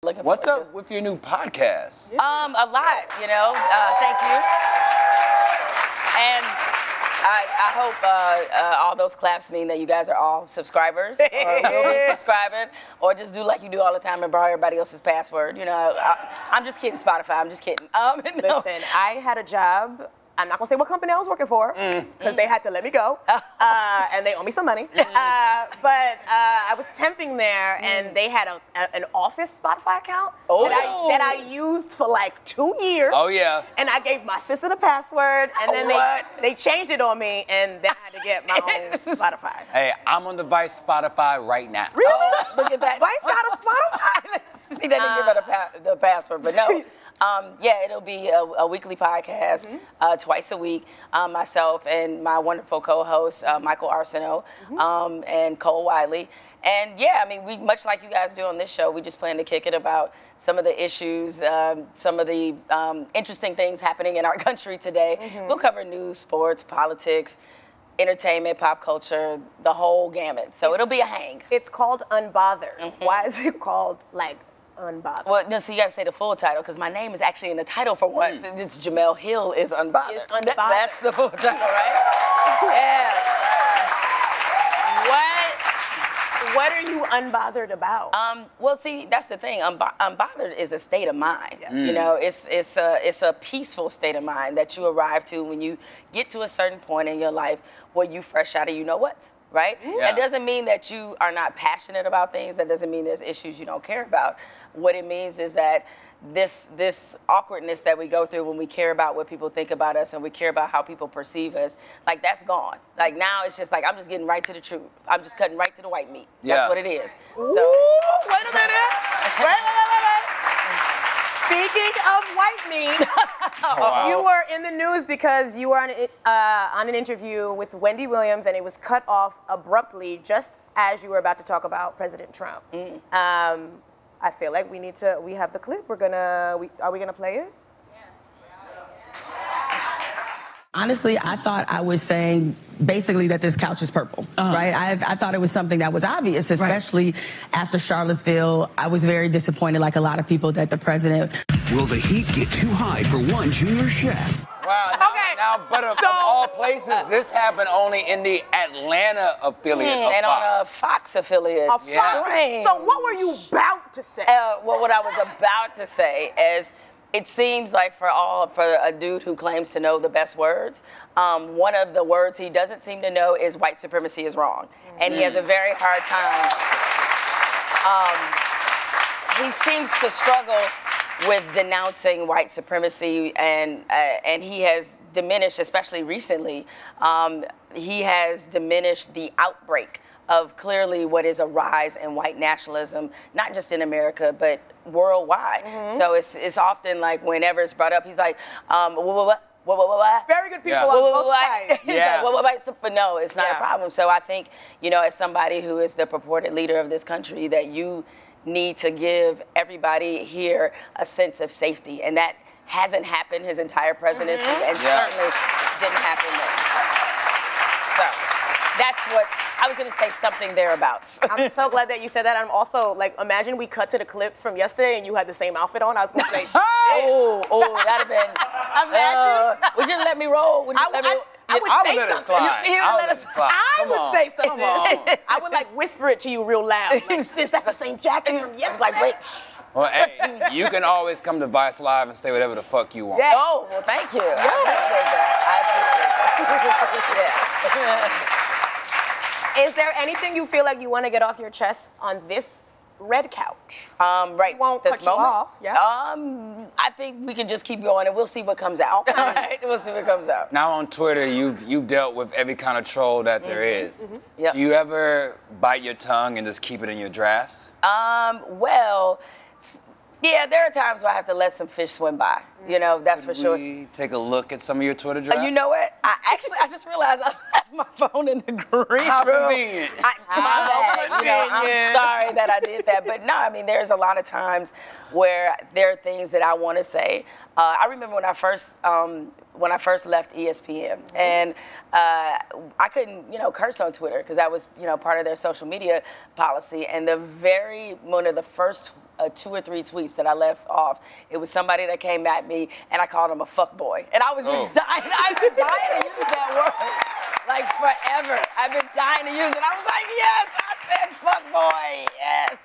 What's up with your new podcast? A lot, you know. Thank you. And I hope all those claps mean that you guys are all subscribers, or will be subscribing, or just do like you do all the time and borrow everybody else's password. You know, I'm just kidding, Spotify. I'm just kidding. No. Listen, I had a job. I'm not gonna say what company I was working for because they had to let me go, and they owe me some money. But I was temping there, and they had an office Spotify account that I used for like 2 years. Oh yeah. And I gave my sister the password, and then they changed it on me, and then I had to get my own Spotify. Hey, I'm on the Vice Spotify right now. Really? Oh, look at that. Vice got a Spotify. See, they didn't give her the password, but no. Yeah, it'll be a weekly podcast twice a week. Myself and my wonderful co-host, Michael Arsenault, and Cole Wiley. And yeah, I mean, we much like you guys do on this show, we just plan to kick it about some of the issues, some of the interesting things happening in our country today. We'll cover news, sports, politics, entertainment, pop culture, the whole gamut. So it'll be a hang. It's called Unbothered. Why is it called like Unbothered? Well, no, so you gotta say the full title, because my name is actually in the title for once. It's Jemele Hill is Unbothered. Is Unbothered. That's the full title, right? Yeah. What are you unbothered about? Well, see, that's the thing. Unbothered is a state of mind. You know, it's a peaceful state of mind that you arrive to when you get to a certain point in your life where you fresh out of you know what, right? That doesn't mean that you are not passionate about things. That doesn't mean there's issues you don't care about. What it means is that this awkwardness that we go through when we care about what people think about us and we care about how people perceive us, like that's gone. Like now it's just like I'm just getting right to the truth. I'm just cutting right to the white meat. That's what it is. So wait a minute. Wait. Speaking of white meat, you were in the news because you were on an interview with Wendy Williams, and it was cut off abruptly just as you were about to talk about President Trump. I feel like we have the clip. Are we gonna play it? Honestly, I thought I was saying basically that this couch is purple, right? I thought it was something that was obvious, especially after Charlottesville. I was very disappointed, like a lot of people, that the president. Will the heat get too high for one junior chef? Wow. But of all places, this happened only in the Atlanta affiliate of and Fox. on a Fox affiliate. So what were you about to say? Well, what I was about to say is, it seems like for a dude who claims to know the best words, one of the words he doesn't seem to know is white supremacy is wrong. And he has a very hard time. He seems to struggle with denouncing white supremacy, and he has diminished, especially recently, he has diminished the outbreak of clearly what is a rise in white nationalism, not just in America, but worldwide. So it's often like whenever it's brought up, he's like, Very good people on both sides. But no, it's not a problem. So I think, you know, as somebody who is the purported leader of this country, that you need to give everybody here a sense of safety. And that hasn't happened his entire presidency, and certainly didn't happen then. So that's what I was going to say, something thereabouts. I'm so glad that you said that. I'm also like, imagine we cut to the clip from yesterday and you had the same outfit on. I was going to say, that'd have been. Imagine. Would you let me roll? Would you let me? I would say something. I would say something. I would like whisper it to you real loud. Like, sis, that's the same jacket from yesterday. Like, wait. Well, hey, you can always come to Vice Live and say whatever the fuck you want. Yeah. Oh, well, thank you. I appreciate that. Is there anything you feel like you want to get off your chest on this red couch? Right. We won't this cut you moment? off. Yeah. I think we can just keep going and we'll see what comes out. All right. We'll see what comes out. Now on Twitter, you've dealt with every kind of troll that there is. Yep. Do you ever bite your tongue and just keep it in your drafts? Well, yeah, there are times where I have to let some fish swim by. You know, that's for sure. We take a look at some of your Twitter drafts? You know what? I just realized I left my phone in the green How room. convenient. I'm sorry that I did that. But no, I mean, there's a lot of times where there are things that I want to say. I remember when I first left ESPN, and I couldn't, curse on Twitter because that was, part of their social media policy. And one of the first 2 or 3 tweets that I left off. It was somebody that came at me, and I called him a fuckboy. And I was just dying. I've been dying to use that word, like, forever. I've been dying to use it. I was like, yes!